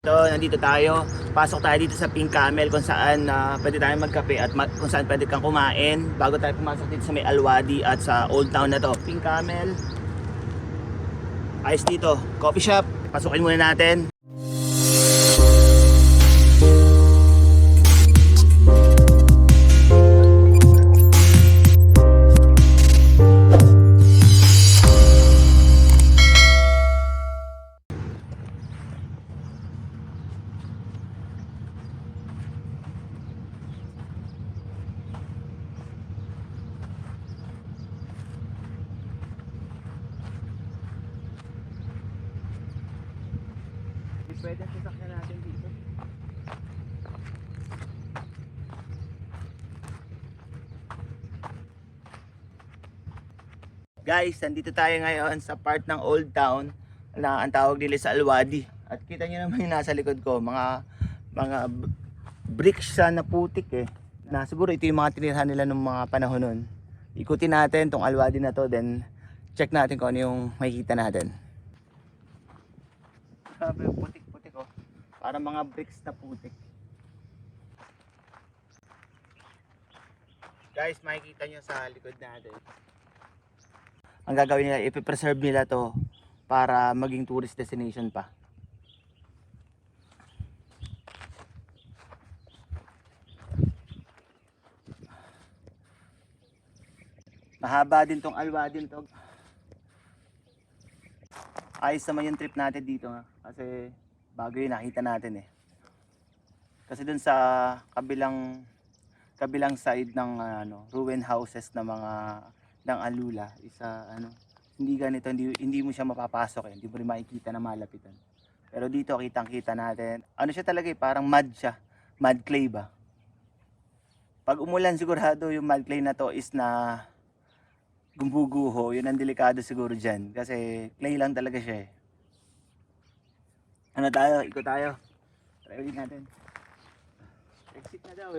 Ito, nandito tayo. Pasok tayo dito sa Pink Camel kung saan pwede tayong magkape at kung saan pwede kang kumain bago tayo pumasok dito sa may Alwadi at sa Old Town na to. Pink Camel. Ayos dito. Coffee shop. Pasukin muna natin. Pwede ang sasakyan natin dito. Guys, nandito tayo ngayon sa part ng Old Town na ang tawag nila sa Alwadi. At kita nyo naman yung nasa likod ko, mga bricks siya na putik na siguro ito yung mga tinirahan nila nung mga panahon nun. Ikutin natin tong Alwadi na to, then check natin kung ano yung makikita natin. Sabi yung putik-putik oh. Para mga bricks na putik. Guys, makikita nyo sa likod natin. Ang gagawin nila, ipipreserve nila to para maging tourist destination pa. Mahaba din tong Alwadi to. Ayos naman yung trip natin dito nga. Kasi bago yung nakita natin Kasi dun sa kabilang side ng ruin houses na mga ng Alula, hindi ganito, hindi mo siya mapapasok hindi mo rin makikita na malapitan. Pero dito kitang-kita natin. Ano siya talaga parang mud siya. Mud clay ba? Pag umulan sigurado yung mud clay na to is na gumbuguho, yun ang delikado siguro dyan. Kasi clay lang talaga siya Ano tayo? Ikot tayo. Try ulit natin. Exit na daw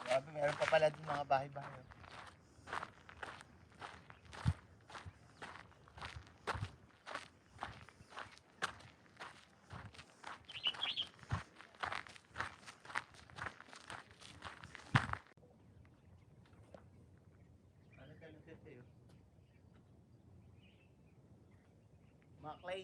Grabe, meron pa pala din mga bahay-bahay. Mga clay.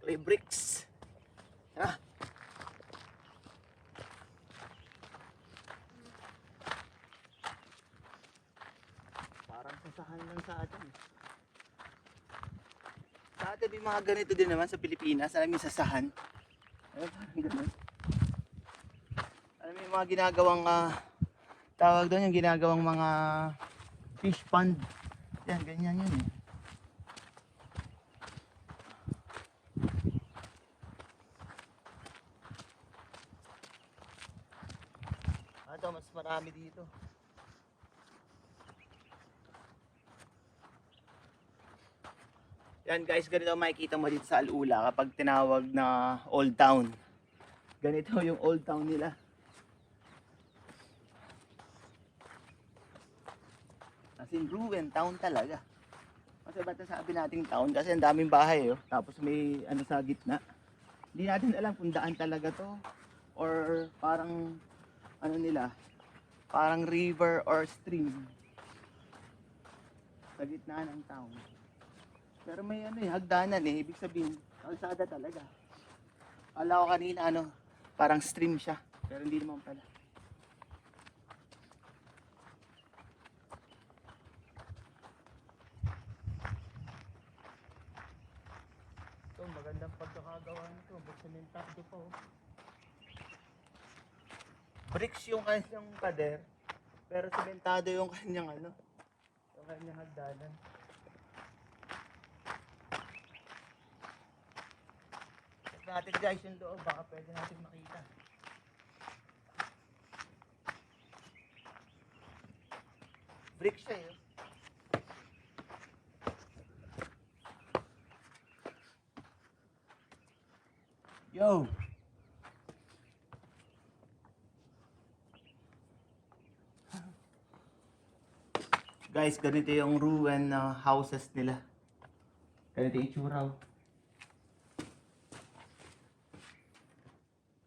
Clay bricks. Parang sasahan lang sa atin. Sa atin may mga ganito din naman sa Pilipinas. Alam yung sasahan. Parang ganun. Alam yung mga ginagawang tawag doon yung ginagawang mga fish pond. Yan, ganyan yun Ito, mas marami dito. Yan guys, ganito makikita mo dito sa Alula kapag tinawag na Old Town. Ganito yung Old Town nila. As in ruin town talaga. Kasi ba't nasabi nating town? Kasi ang daming bahay tapos may sa gitna. Hindi natin alam kung daan talaga to or parang parang river or stream sa gitna ng town. Pero may hagdanan ibig sabihin kalsada talaga. Akala ko kanina parang stream siya, pero hindi naman pala. Ito, magandang pagkakagawa nito, sementado pa bricks yung kanyang pader, pero sementado yung kanyang yung kanyang hagdanan. natin guys yung loob, baka pwede natin makita. Brick siya eh. Yo! Guys, ganito yung ruin na houses nila. Ganito yung itsura.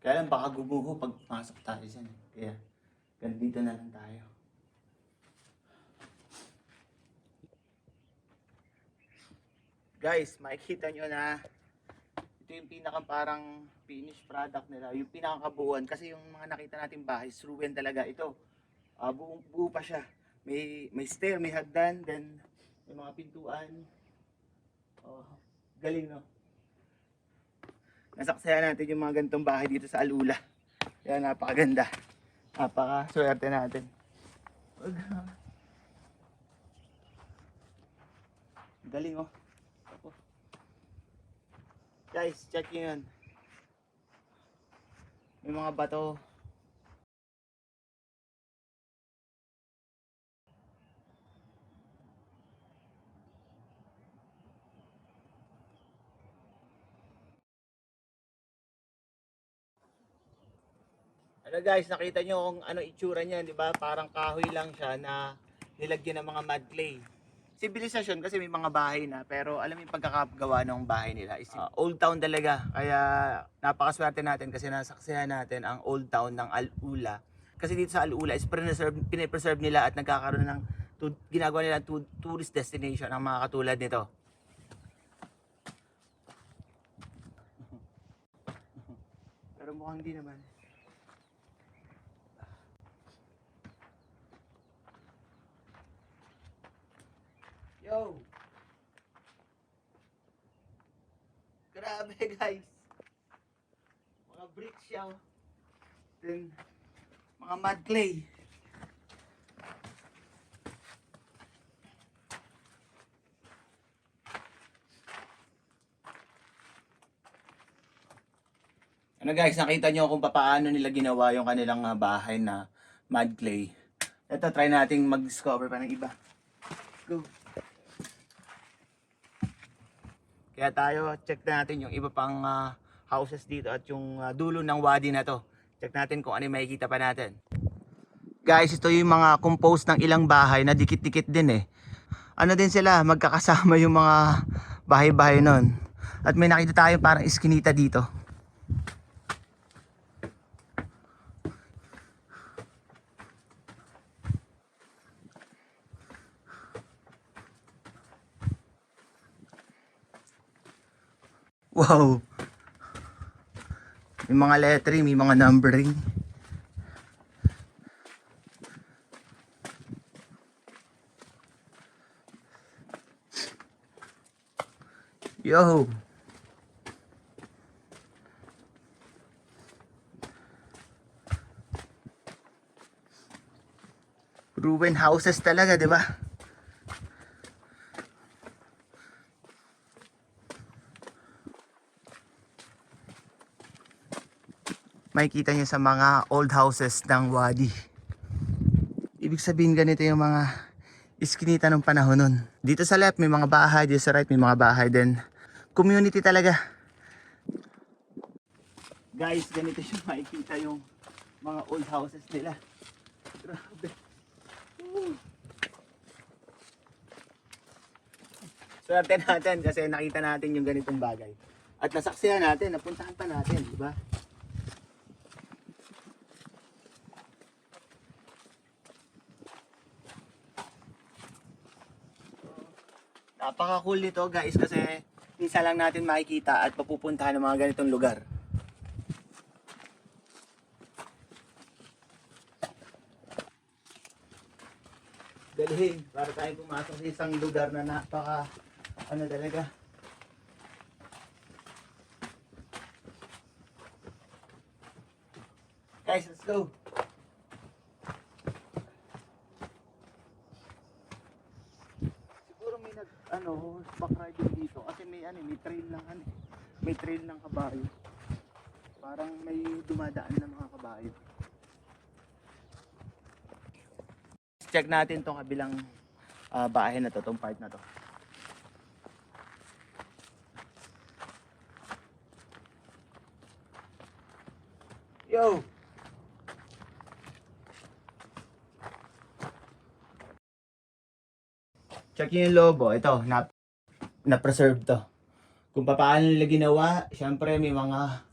Kaya lang baka guguho pag pasok tayo dyan. Kaya ganito na lang tayo. Guys, makikita nyo na ito yung pinakang parang finished product nila. Yung pinakakabuuan. Kasi yung mga nakita nating bahay, ruin talaga ito. Buo pa siya. May stair, may hagdan, then may mga pintuan. Oh, galing no? Nasaksihan natin yung mga ganitong bahay dito sa Alula. Kaya napakaganda. Napaka-swerte natin. Galing oh. Guys, check nyo yun. May mga bato. Ano guys, nakita nyo kung ano itsura niya, di ba? Parang kahoy lang siya na nilagyan ng mga mud clay. Sibilisasyon kasi may mga bahay na, pero alam mo yung pagkakagawa ng bahay nila is old town talaga. Kaya napakaswerte natin kasi nasaksihan natin ang old town ng Alula. Kasi dito sa Alula is pinipreserve nila at nagkakaroon ng ginagawa nila tourist destination ang mga katulad nito. Pero mukhang hindi naman. Yo! Grabe guys! Mga bricks siya. Then, mga mud clay. Ano guys, nakita nyo kung paano nila ginawa yung kanilang bahay na mud clay. Ito, try nating mag-discover pa ng iba. Go! Kaya tayo, check natin yung iba pang houses dito at yung dulo ng wadi na to. Check natin kung ano yung makikita pa natin. Guys, ito yung mga composed ng ilang bahay na dikit-dikit din eh. Ano din sila, magkakasama yung mga bahay-bahay nun. At may nakita tayo parang iskinita dito. Wow! May mga lettering, may mga numbering. Yo! Ruin houses talaga, di ba? Makikita niyo sa mga old houses ng wadi. Ibig sabihin ganito yung mga iskinita ng panahon nun. Dito sa left may mga bahay, dito sa right may mga bahay din. Community talaga. Guys, ganito yung makikita yung mga old houses nila. Grabe. Swerte natin kasi nakita natin yung ganitong bagay. At nasaksihan natin, napuntahan pa natin, di ba? Napaka-cool nito guys kasi minsan lang natin makikita at mapupuntahan ng mga ganitong lugar. Dalhin para tayo pumasok sa isang lugar na napaka ano talaga. Guys, let's go. Siguro may horseback riding dito kasi may trail ng kabayo. Parang may dumadaan na mga kabayo. Check natin tong kabilang bahay na to, tong part na to. Yo! Check nyo yung lobo. Ito, na-preserve to. Kung paano nila ginawa, syempre may mga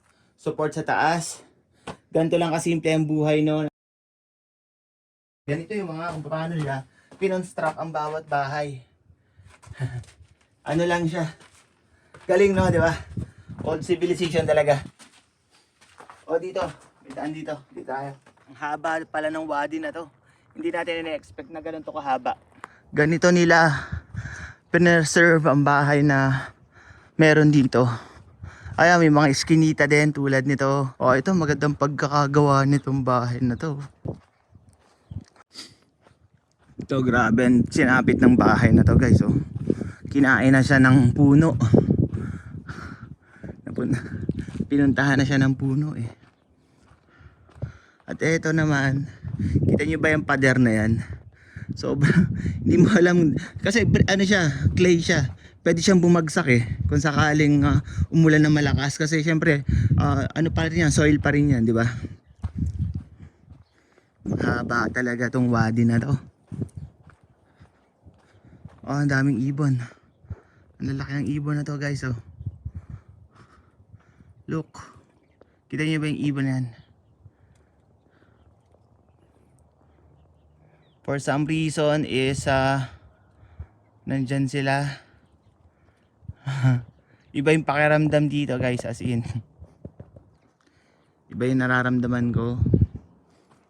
support sa taas. Ganito lang kasimple ang buhay no. Ganito yung mga kung paano nila pinonstruct ang bawat bahay. Ano lang siya. Galing no, di ba? Old civilization talaga. O dito, may daan dito. Dito tayo. Ang haba pala ng wadi na to. Hindi natin ina-expect na ganun to kahaba. Ganito nila preserve ang bahay na meron dito. Ayan, may mga iskinita din tulad nito. O ito, magandang pagkakagawa nitong bahay na to. Ito, grabe ang sinapit ng bahay na to guys. Oh. Kinain na siya ng puno. Pinuntahan na siya ng puno eh. At ito naman, kita nyo ba yung pader na yan? So, hindi mo alam, kasi ano siya, clay siya. Pwede siyang bumagsak eh, kung sakaling umulan na malakas. Kasi syempre, ano pa rin yan, soil pa rin yan, di ba? Mahaba talaga tong wadi na to. Oh, ang daming ibon. Ang lalaki ng ibon na to guys, oh. Look. Kita niyo ba yung ibon yan? For some reason is nandyan sila. Iba yung pakiramdam dito guys, as in. Iba yung nararamdaman ko.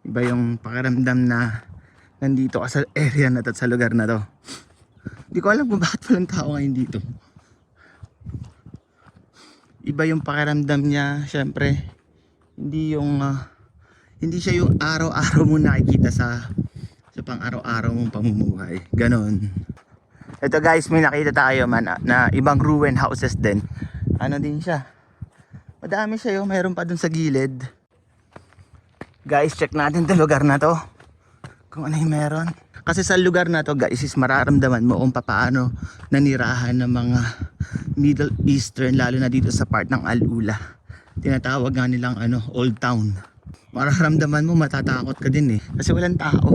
Iba yung pakiramdam na nandito ka sa area na to, sa lugar na to. Hindi ko alam kung bakit walang tao ngayon dito. Iba yung pakiramdam niya, syempre. Hindi yung hindi siya yung araw-araw mo nakikita sa pang araw-araw mong pamumuhay. Ganon. Ito guys, may nakita tayo man na ibang ruin houses din. Ano din siya. Madami siya yung mayroon pa dun sa gilid. Guys, check natin 'tong lugar na to. Kung ano yung meron. Kasi sa lugar na to guys, is mararamdaman mo kung paano nanirahan ng mga Middle Eastern, lalo na dito sa part ng Al-Ula. Tinatawag nga nilang Old Town. Mararamdaman mo, matatakot ka din eh. Kasi walang tao.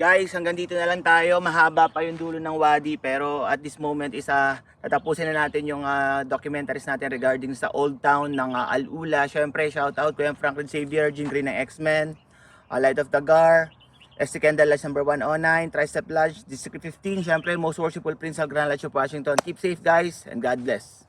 Guys, hanggang dito na lang tayo. Mahaba pa yung dulo ng wadi, pero at this moment is tatapusin na natin yung documentaries natin regarding sa Old Town ng Al-Ula. Syempre, shoutout ko yung Franklin Xavier, Jean Grey ng X-Men, Light of the Gar, ST Candle Lodge number 109, Tricep Lodge, District 15. Syempre, Most Worshipful Prince of Grand Lodge of Washington. Keep safe guys, and God bless.